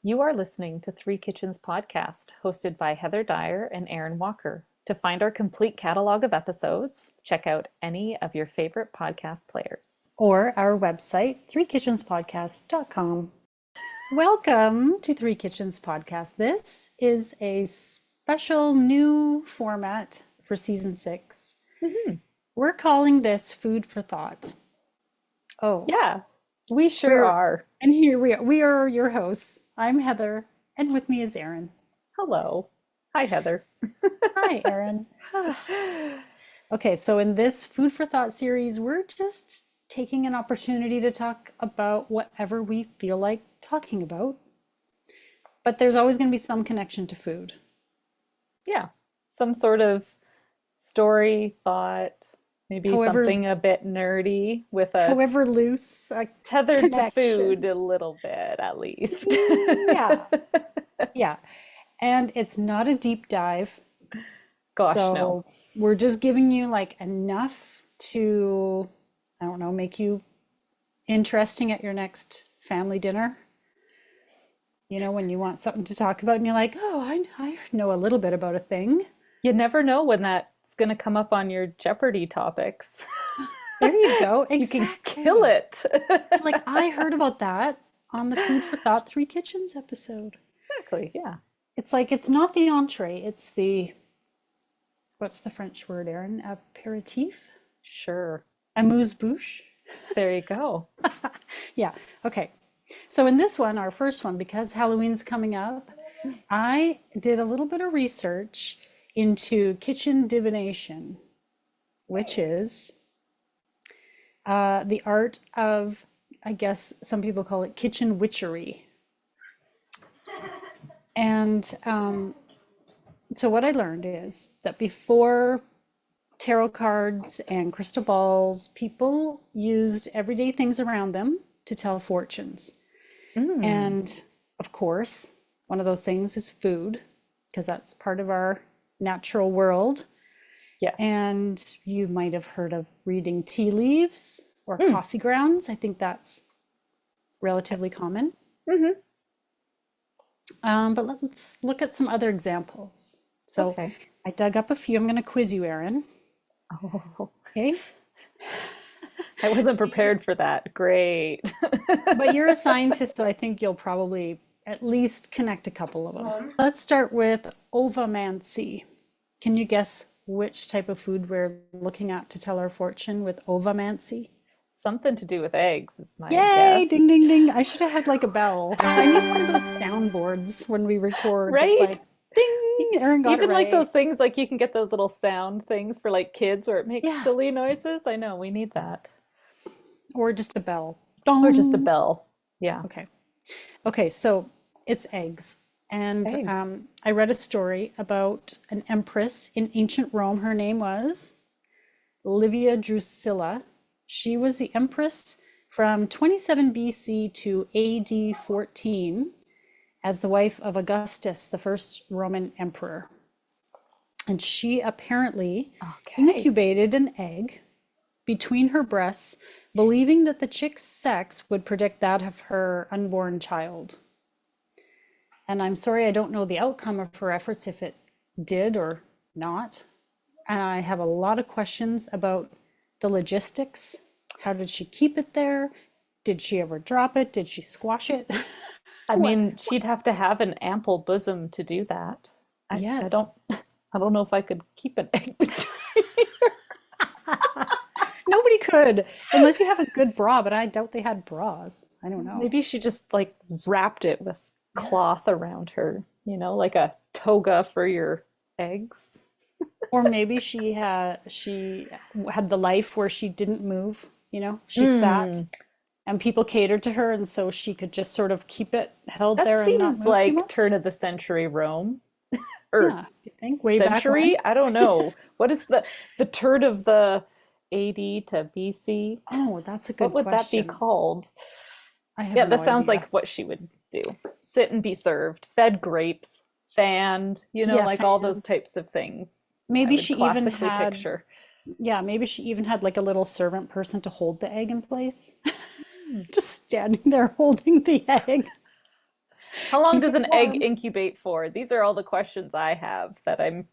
You are listening to Three Kitchens podcast, hosted by Heather Dyer and Erin Walker. To find our complete catalog of episodes, check out any of your favorite podcast players. Or our website, threekitchenspodcast.com. Welcome to Three Kitchens Podcast. This is a special new format for season 6. We're calling this Food for Thought. Oh, Yeah, we sure are. And here we are. We are your hosts. I'm Heather, and with me is Erin. Hello. Hi, Heather. Hi, Erin. Okay, so in this Food for Thought series, we're just taking an opportunity to talk about whatever we feel like talking about. But there's always going to be some connection to food. Yeah, some sort of story, thought, maybe However, something a bit nerdy with a however loose a tethered to connection. food a little bit, at least. Yeah, yeah. And it's not a deep dive. Gosh, So no. we're just giving you like enough to, I don't know, make you interesting at your next family dinner. You know, when you want something to talk about and you're like, oh, I know a little bit about a thing. You never know when that's going to come up on your Jeopardy topics. There you go. You can Exactly. kill it. Like I heard about that on the Food for Thought Three Kitchens episode. Exactly, yeah. It's like it's not the entree, it's the what's the French word, Erin? Aperitif? Sure. Amuse-bouche? There you go. Yeah. Okay. So in this one, our first one, because Halloween's coming up, I did a little bit of research into kitchen divination, which is the art of, I guess some people call it kitchen witchery. And so what I learned is that before tarot cards and crystal balls, people used everyday things around them to tell fortunes. And of course, one of those things is food, because that's part of our natural world. Yes. And you might have heard of reading tea leaves or coffee grounds. I think that's relatively common. But let's look at some other examples. So Okay. I dug up a few. I'm going to quiz you, Erin. Oh, Okay. I wasn't prepared for that. Great. But you're a scientist, so I think you'll probably at least connect a couple of them. Let's start with ovamancy. Can you guess which type of food we're looking at to tell our fortune with ovamancy? Something to do with eggs is my Yay! guess. Ding, ding, ding. I should have had like a bell. I need one of those soundboards when we record. That's Right? like, ding! Erin got Even it like right. those things, like you can get those little sound things for like kids where it makes Yeah. silly noises. I know, we need that. Or just a bell. Or just a Dong! bell. Yeah. Okay. Okay, so it's eggs. And Eggs. I read a story about an empress in ancient Rome. Her name was Livia Drusilla. She was the empress from 27 BC to AD 14 as the wife of Augustus, the first Roman emperor. And she apparently Okay. incubated an egg between her breasts, believing that the chick's sex would predict that of her unborn child. And I'm sorry, I don't know the outcome of her efforts, if it did or not. And I have a lot of questions about the logistics. How did she keep it there? Did she ever drop it? Did she squash it? I mean, she'd have to have an ample bosom to do that. I Yes. don't know if I could keep an egg between. Nobody could, unless you have a good bra, but I doubt they had bras. I don't know. Maybe she just like wrapped it with cloth around her, like a toga for your eggs. Or maybe she had the life where she didn't move, she sat and people catered to her, and so she could just sort of keep it held That there and not seems move too like much. turn of the century Rome. Or Yeah, you think way back when? century? I don't know. What is the turn of the AD to BC? Oh, that's a What good would that be question. called? I have Yeah, no that sounds idea. like what she would do. Sit and be served, fed grapes, fanned, Yeah, like all fan. those types of things. I Maybe would she even classically had, picture. yeah, maybe she even had like a little servant person to hold the egg in place. Just standing there holding the egg. How long Keep does it an egg warm. incubate for? These are all the questions I have that I'm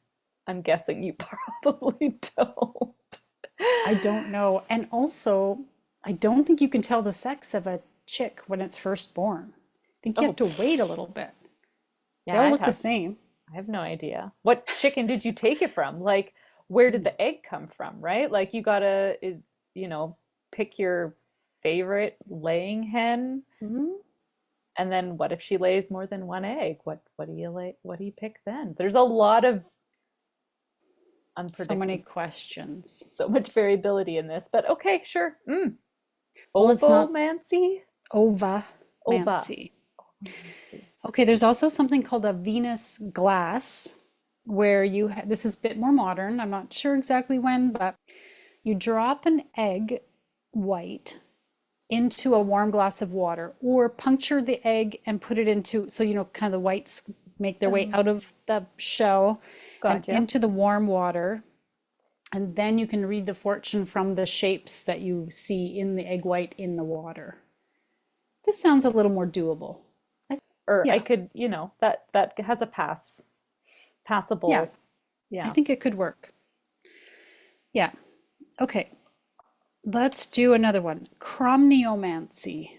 guessing you probably don't. I don't know. And also, I don't think you can tell the sex of a chick when it's first born. I think you have Oh, to wait a little bit. They yeah, all look the same. I have no idea. What chicken did you take it from? Like, where did Mm. the egg come from, right? Like you gotta, you know, pick your favorite laying hen. Mhm. And then what if she lays more than one egg? What do you lay, what do you pick then? There's a lot of So many unpredictable, questions. so much variability in this, but okay, sure. Well, it's not Ovomancy? Ova. ovamancy. Ovomancy. Okay, there's also something called a Venus glass, where this is a bit more modern. I'm not sure exactly when, but you drop an egg white into a warm glass of water, or puncture the egg and put it into, so kind of the whites make their way Oh, out of the shell and gotcha. into the warm water. And then you can read the fortune from the shapes that you see in the egg white in the water. This sounds a little more doable. Or I Yeah, could, that has a yeah, passable. I Yeah. think it could work. Yeah. Okay, let's do another one. Cromniomancy.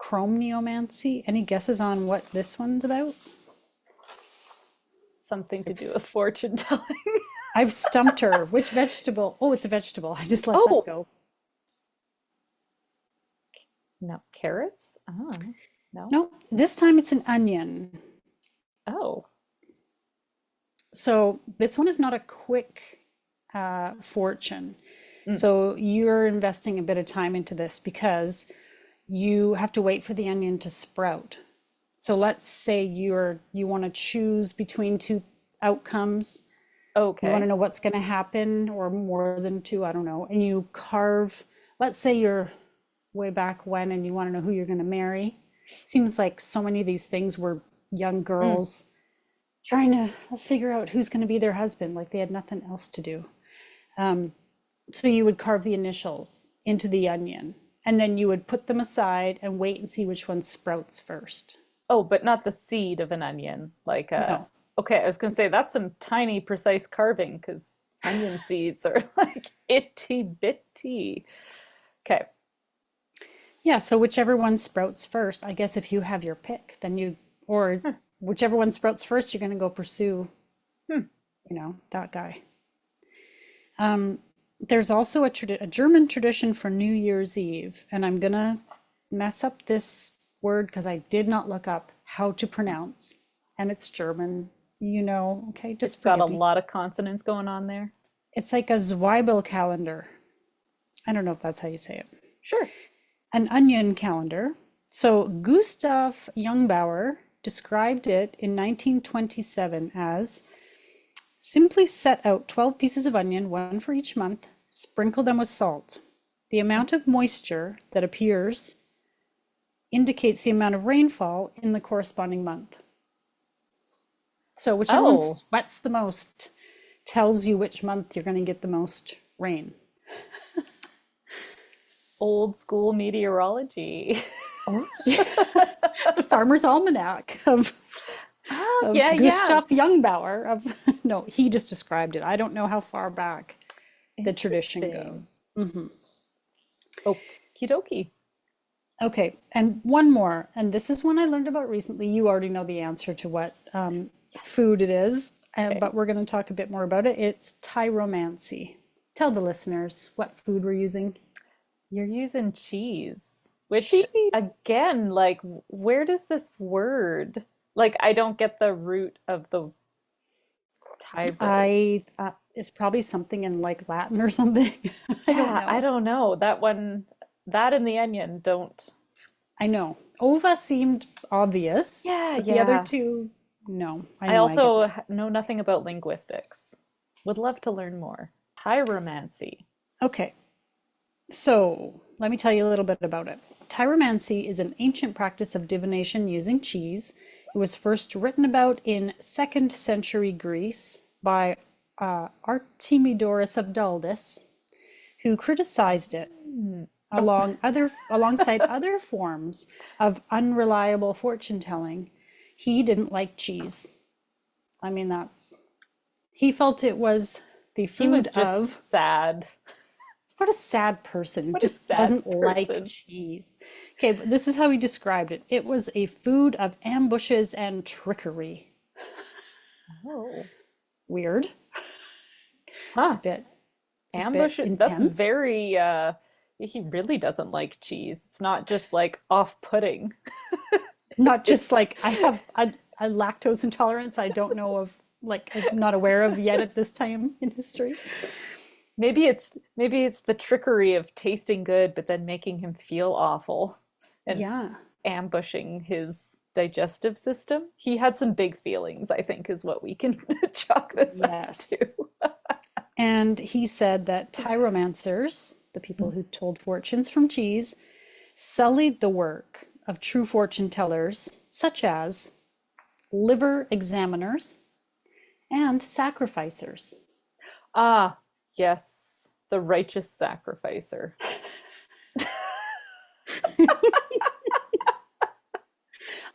Cromniomancy. Any guesses on what this one's about? Something to I've, do with s- fortune telling. I've stumped her. Which vegetable? Oh, it's a vegetable. I just let that Oh, go. no, carrots? Oh, no. No, this time it's an onion. Oh. So this one is not a quick fortune. Mm. So you're investing a bit of time into this because you have to wait for the onion to sprout. So let's say you want to choose between two outcomes. You want to Okay. know what's going to happen, or more than two, I don't know. And you carve, let's say you're way back when and you want to know who you're going to marry. Seems like so many of these things were young Mm. girls trying to figure out who's going to be their husband, like they had nothing else to do. So you would carve the initials into the onion, and then you would put them aside and wait and see which one sprouts first. Oh, but not the seed of an onion. Like No. okay, I was gonna say that's some tiny, precise carving because onion seeds are like itty bitty. Okay. Yeah, so whichever one sprouts first, I guess if you have your pick, then or Hmm. whichever one sprouts first, you're going to go pursue, Hmm. that guy. There's also a German tradition for New Year's Eve, and I'm gonna mess up this word because I did not look up how to pronounce, and it's German, okay, It's just got a forgive me. lot of consonants going on there. It's like a Zweibel calendar. I don't know if that's how you say it. Sure. An onion calendar. So Gustav Jungbauer described it in 1927 as simply set out 12 pieces of onion, one for each month, sprinkle them with salt. The amount of moisture that appears indicates the amount of rainfall in the corresponding month. So whichever one Oh, sweats the most tells you which month you're going to get the most rain. old school meteorology. Oh, yeah. The Farmer's Almanac Oh, of yeah, yeah. Gustav Jungbauer. No, he just described it. I don't know how far back the tradition Interesting. goes. Okie dokie. Okay, and one more, and this is one I learned about recently. You already know the answer to what food it is, Okay. but we're going to talk a bit more about it. It's tyromancy. Tell the listeners what food we're using. You're using cheese, which Cheese. again, like, where does this word, like, I don't get the root of the Tybro. It's probably something in like Latin or something. I don't Yeah, I know. don't know. That one, that and the onion don't. I know. Ova seemed obvious, Yeah, but the other yeah. two, no. I I know I get also it. know nothing about linguistics. Would love to learn more. Tyromancy. Okay, so let me tell you a little bit about it. Tyromancy is an ancient practice of divination using cheese. It was first written about in 2nd century Greece by Artemidorus of Daldis, who criticized it. alongside other forms of unreliable fortune telling, he didn't like cheese. I mean, he felt it was the He was food of, just sad. what a sad person who What a just sad doesn't like person. cheese. Okay, but this is how he described it. It was a food of ambushes and trickery. Oh. Weird. It's Huh. a bit Ambush, that's intense. very he really doesn't like cheese. It's not just like off-putting. Not just It's like I have a lactose intolerance I don't know of, like I'm not aware of yet at this time in history. maybe it's the trickery of tasting good but then making him feel awful and Yeah. ambushing his digestive system. He had some big feelings, I think, is what we can chalk this up to. Yes. And he said that tyromancers, the people who told fortunes from cheese, sullied the work of true fortune tellers, such as liver examiners and sacrificers. Ah, yes, the righteous sacrificer.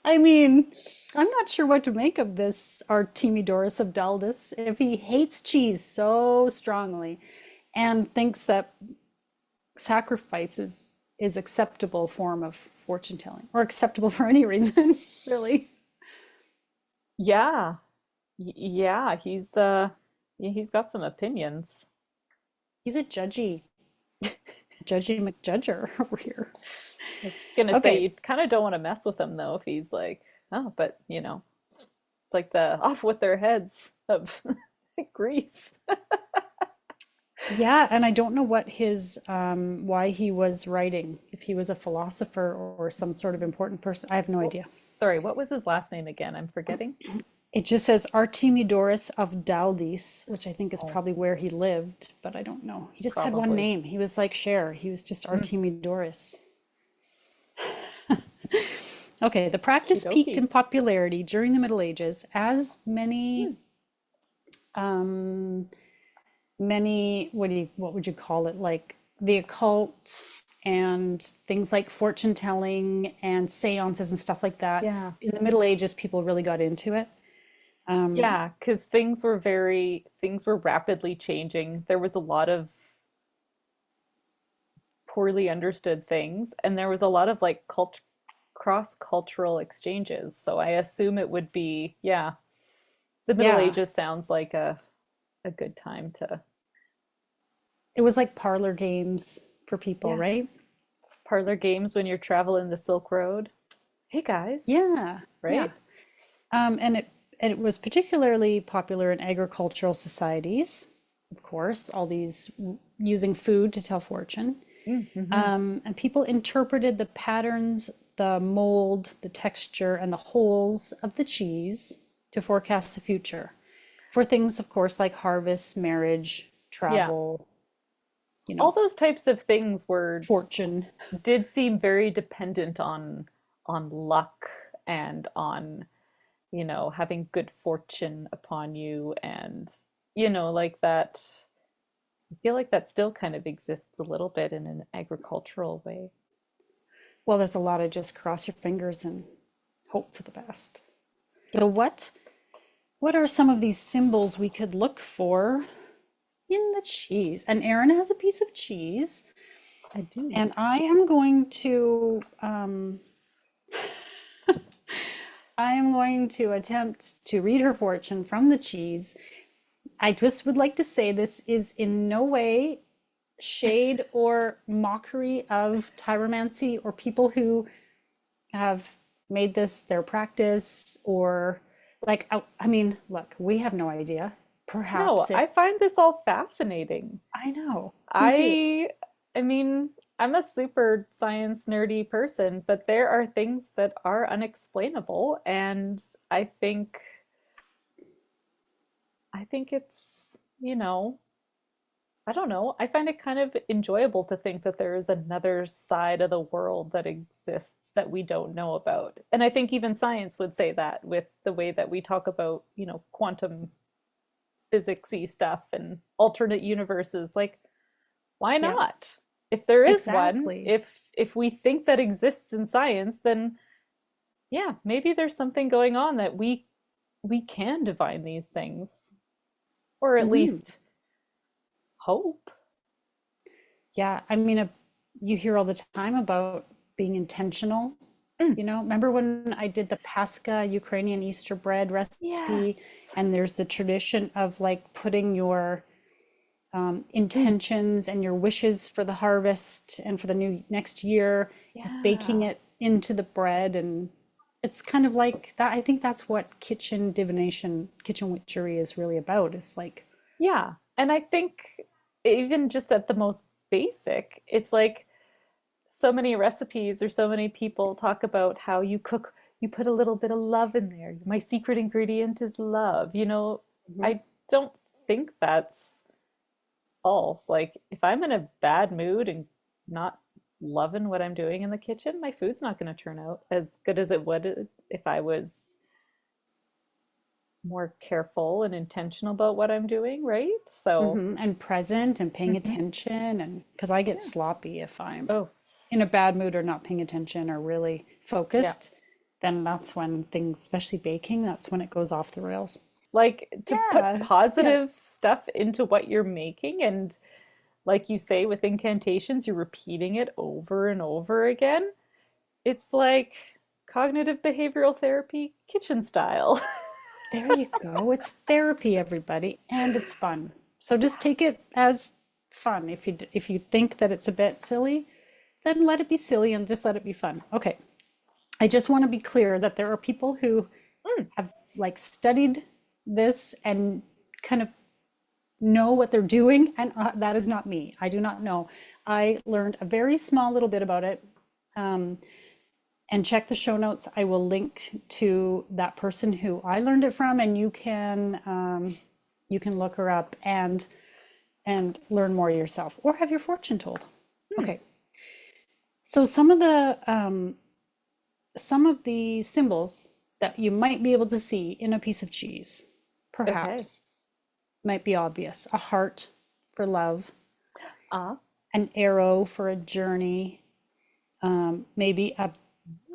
I mean, I'm not sure what to make of this Artemidoros of Daldis if he hates cheese so strongly and thinks that sacrifice is acceptable form of fortune telling or acceptable for any reason, really. Yeah. Yeah, he's got some opinions. He's a judgy McJudger over here. I was gonna say Okay. you kind of don't want to mess with him though if he's like, oh, but it's like the off with their heads of Greece. Yeah, and I don't know what his why he was writing, if he was a philosopher or some sort of important person. I have no Oh, idea. sorry, what was his last name again? I'm forgetting. It just says Artemidoros of Daldis, which I think is Oh, probably where he lived, but I don't know. He just had one probably. name. He was like Cher. He was just Mm, Artemidoros. Okay, the okie practice peaked dokie. in popularity during the Middle Ages as Hmm. um, many, what would you call it? Like the occult and things like fortune telling and seances and stuff like that. Yeah. In the Middle Ages, people really got into it. Yeah, because things were rapidly changing. There was a lot of poorly understood things, and there was a lot of like cross-cultural exchanges. So I assume it would be, yeah, the Middle Yeah, Ages sounds like a good time to, it was like parlor games for people, yeah, right? parlor games when you're traveling the Silk Road. Hey guys, Yeah, yeah. right? And it was particularly popular in agricultural societies, of course, all these using food to tell fortune. Mm-hmm. And people interpreted the patterns, the mold, the texture, and the holes of the cheese to forecast the future for things, of course, like harvest, marriage, Yeah. travel, you All know, those types of things were fortune. did seem very dependent on luck and on, having good fortune upon you and like that. I feel like that still kind of exists a little bit in an agricultural way. Well, there's a lot of just cross your fingers and hope for the best. So what are some of these symbols we could look for in the cheese? And Erin has a piece of cheese, I do. and I am going to attempt to read her fortune from the cheese. I just would like to say this is in no way shade or mockery of tyromancy or people who have made this their practice or like I mean, look, we have no idea. No, Perhaps I it find this all fascinating. I know. Me too. I mean, I'm a super science nerdy person, but there are things that are unexplainable, and I think it's, you know, I don't know. I find it kind of enjoyable to think that there is another side of the world that exists that we don't know about. And I think even science would say that with the way that we talk about, quantum physicsy stuff and alternate universes. Like, why Yeah. not? if there is one, Exactly. if we think that exists in science, then yeah, maybe there's something going on that we can divine these things, or at Hmm. least hope. Yeah, I mean, you hear all the time about being intentional. Mm, You know, remember when I did the Pascha Ukrainian Easter bread yes. recipe, and there's the tradition of like putting your Mm, intentions and your wishes for the harvest and for the new next year, baking yeah. it into the bread, and it's kind of like that. I think that's what kitchen divination, kitchen witchery is really about. Is like, Yeah. And I think even just at the most basic, it's like so many recipes or so many people talk about how you cook, you put a little bit of love in there. My secret ingredient is love. mhm. I don't think that's false. Like, if I'm in a bad mood and not loving what I'm doing in the kitchen, my food's not going to turn out as good as it would if I was more careful and intentional about what I'm doing, right? So, And present and paying mhm, attention, and because I get yeah. sloppy if I'm Oh, in a bad mood or not paying attention or really yeah. focused, then that's when things, especially baking, that's when it goes off the rails. Like to put Yeah, yeah. positive stuff into what you're making, and like you say with incantations, you're repeating it over and over again. It's like cognitive behavioral therapy, kitchen style. There you go. It's therapy, everybody, and it's fun. So just take it as fun. If you think that it's a bit silly, then let it be silly and just let it be fun. Okay. I just want to be clear that there are people who Mm, have like studied this and kind of know what they're doing, and that is not me. I do not know. I learned a very small little bit about it. Um, and check the show notes. I will link to that person who I learned it from, and you can look her up and learn more yourself, or have your fortune told. mm, Okay, so some of the symbols that you might be able to see in a piece of cheese, okay. perhaps, might be obvious. A heart for love, Ah, an arrow for a journey, maybe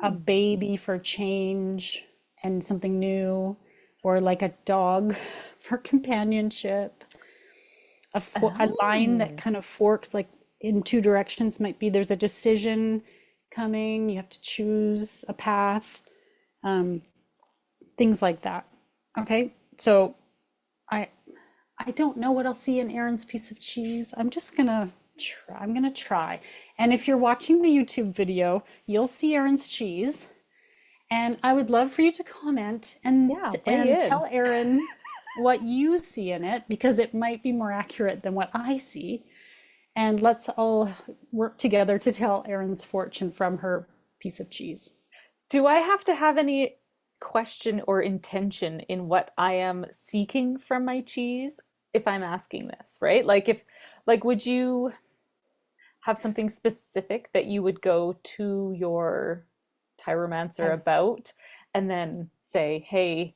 a mm, baby for change and something new, or like a dog for companionship. A line that oh, kind of forks like in two directions might be there's a decision coming, you have to choose a path, um, things like that. Okay, so I I don't know what I'll see in Erin's piece of cheese. I'm just gonna try. I'm gonna try. And if you're watching the YouTube video, you'll see Erin's cheese. And I would love for you to comment yeah, weigh and in. tell Erin what you see in it, because it might be more accurate than what I see. And let's all work together to tell Erin's fortune from her piece of cheese. Do I have to have any question or intention in what I am seeking from my cheese if I'm asking this, right? Like, would you have something specific that you would go to your tyromancer Have about and then say, hey,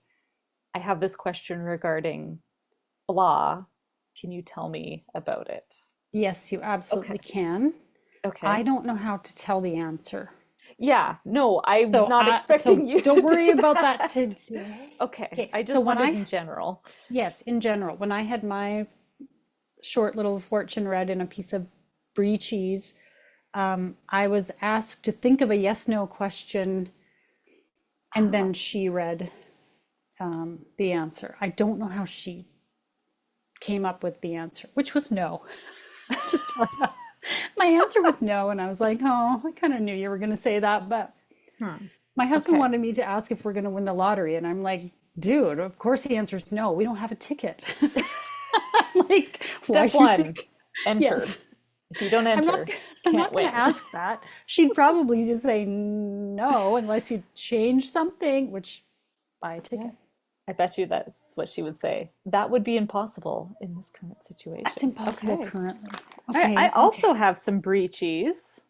I have this question regarding blah. Can you tell me about it? Yes, you Okay. absolutely can. I Okay. don't know how to tell the answer. Yeah, no, I'm So not so expecting you to don't do worry about that that. today. Okay, Okay, I so just wanted in general. yes, in general, when I had my short little fortune read in a piece of brie cheese, I was asked to think of a yes no question, and Ah, then she read the answer. I don't know how she came up with the answer, which was no. Just tell you. My answer was no, and I was like, oh, I kind of knew you were going to say that. But hmm. my husband Okay. wanted me to ask if we're going to win the lottery, and I'm like, dude, of course the answer is no. We don't have a ticket. Like, why Step do you one, think? enter. Yes. If you don't I'm not enter, I'm can't not going to win. ask that. She'd probably just say no unless you change something, which buy a Yeah. ticket. I bet you that's what she would say. That would be impossible in this current That's situation. impossible Okay. currently. All right. I Okay, also okay. have some brie cheese.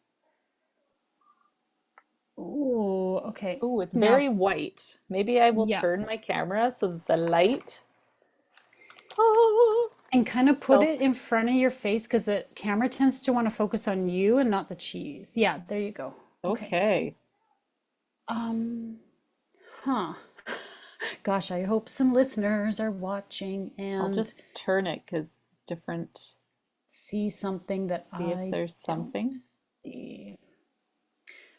Oh, okay. Ooh, it's Now, very white. Maybe I will yeah. turn my camera so that the light. Oh. And kind of put it Self. in front of your face because the camera tends to want to focus on you and not the cheese. Yeah, there you go. Okay. Okay. Um, huh. Gosh, I hope some listeners are watching I'll and just turn it because different, see something that see if I there's don't something. see.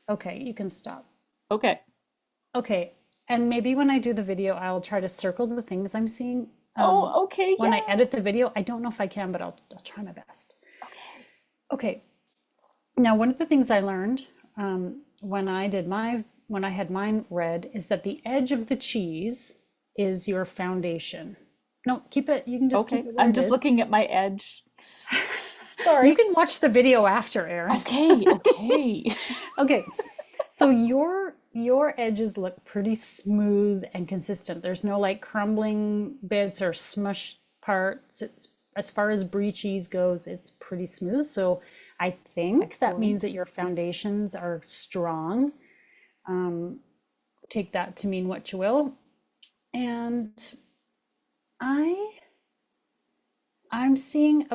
Okay, you can stop. Okay. Okay, and maybe when I do the video, I'll try to circle the things I'm seeing. Oh, okay. When I Yeah. edit the video, I don't know if I can, but I'll try my best. Okay. Okay, now one of the things I learned when I had mine read is that the edge of the cheese is your foundation. No, keep it. You can just keep Okay. it where I'm it just is. looking at my edge. You Sorry. can watch the video after, Erin. Okay. Okay. Okay, so your edges look pretty smooth and consistent. There's no like crumbling bits or smushed parts. It's as far as brie cheese goes, it's pretty smooth. So I think that means Excellent. that your foundations are strong. Take that to mean what you will. And I I'm seeing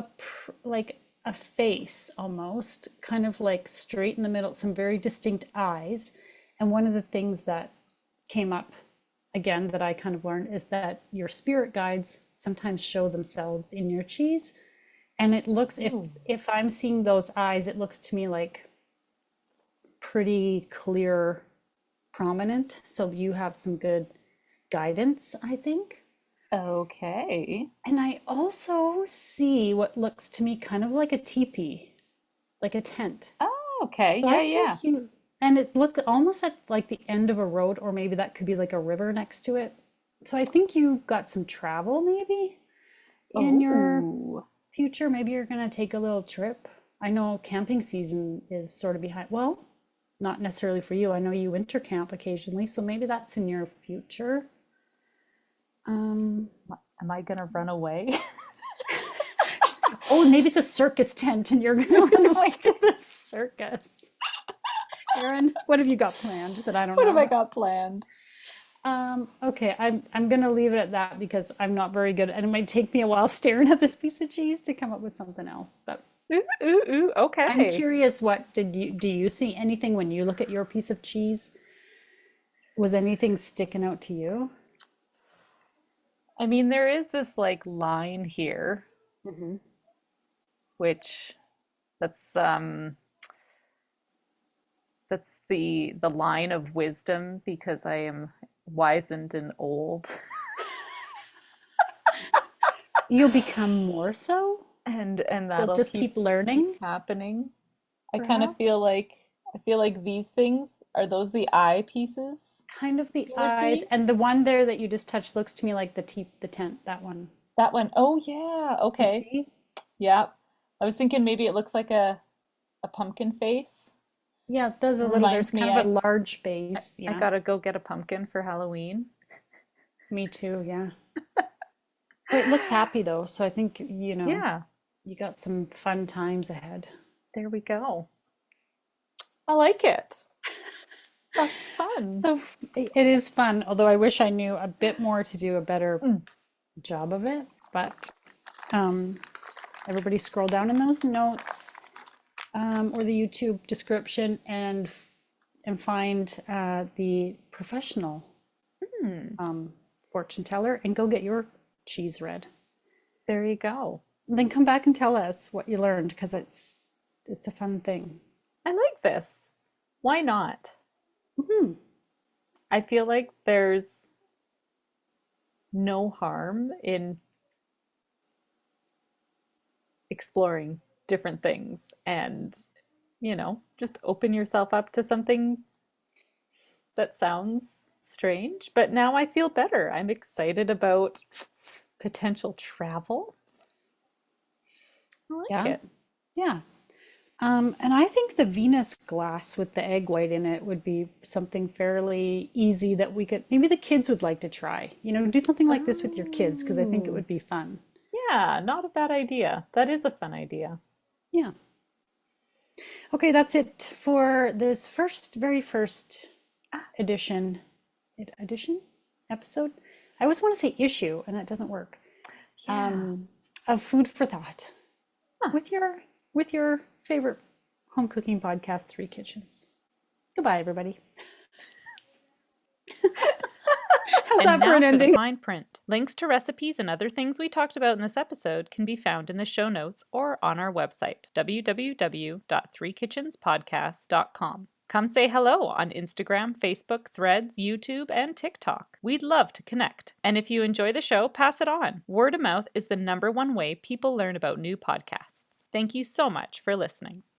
like a face almost, kind of like straight in the middle, some very distinct eyes. And one of the things that came up again that I kind of learned is that your spirit guides sometimes show themselves in your cheese. And it looks, Ooh. if I'm seeing those eyes, it looks to me like pretty clear, prominent. So you have some good guidance, I think. Okay. And I also see what looks to me kind of like a teepee, like a tent. Oh, okay. So I Yeah, yeah. think you, and it looked almost at like the end of a road, or maybe that could be like a river next to it. So I think you got some travel maybe in your Oh, future. Maybe you're going to take a little trip. I know camping season is sort of behind. Well, not necessarily for you. I know you winter camp occasionally, so maybe that's in your future. Um, am I gonna run away? Oh, maybe it's a circus tent and you're going to Maybe it's run a away to the circus. Erin, what have you got planned that I don't What know have I about? got planned? Okay, I'm gonna leave it at that because I'm not very good, and it might take me a while staring at this piece of cheese to come up with something else. But Ooh, ooh, ooh. I'm Okay. curious, what did you do? You see anything when you look at your piece of cheese? Was anything sticking out to you? I mean, there is this like line here, Hmm. which that's that's the line of wisdom because I am wizened and old. You'll become more so. And You'll that'll just keep keep keep learning, happening. I kind of feel perhaps. like I feel like these things are those the eye pieces Kind of the you were eyes, seeing? and the one there that you just touched looks to me like the tent. That one. That one. Oh yeah. You Okay. see? Yeah. I was thinking maybe it looks like a pumpkin face. Yeah, it does It a little. There's reminds me kind of a large base. I Yeah, gotta go get a pumpkin for Halloween. me too. Yeah. But it looks happy though, so I think, Yeah, you got some fun times ahead. there we go. I like it. That's fun. So it is fun, although I wish I knew a bit more to do a better Mm. job of it. But um, everybody scroll down in those notes or the YouTube description and find the professional Hmm. fortune teller and go get your cheese read. There you go. And then come back and tell us what you learned because it's a fun thing. I like this. Why not? Mhm. I feel like there's no harm in exploring different things and, just open yourself up to something that sounds strange. But now I feel better. I'm excited about potential travel. I like Yeah, it. yeah. And I think the Venus glass with the egg white in it would be something fairly easy that we could, maybe the kids would like to try. Do something like this with your kids because I think it Oh, would be fun. yeah, not a bad idea. That is a fun idea. Yeah. Okay, that's it for this very first edition, edition episode. I always want to say issue, and that doesn't work. Yeah. of food for thought Huh. with your favorite home cooking podcast, Three Kitchens. Goodbye, everybody. How's And that for now an for the ending? fine print. Links to recipes and other things we talked about in this episode can be found in the show notes or on our website, www.threekitchenspodcast.com. Come say hello on Instagram, Facebook, Threads, YouTube, and TikTok. We'd love to connect. And if you enjoy the show, pass it on. Word of mouth is the #1 way people learn about new podcasts. Thank you so much for listening.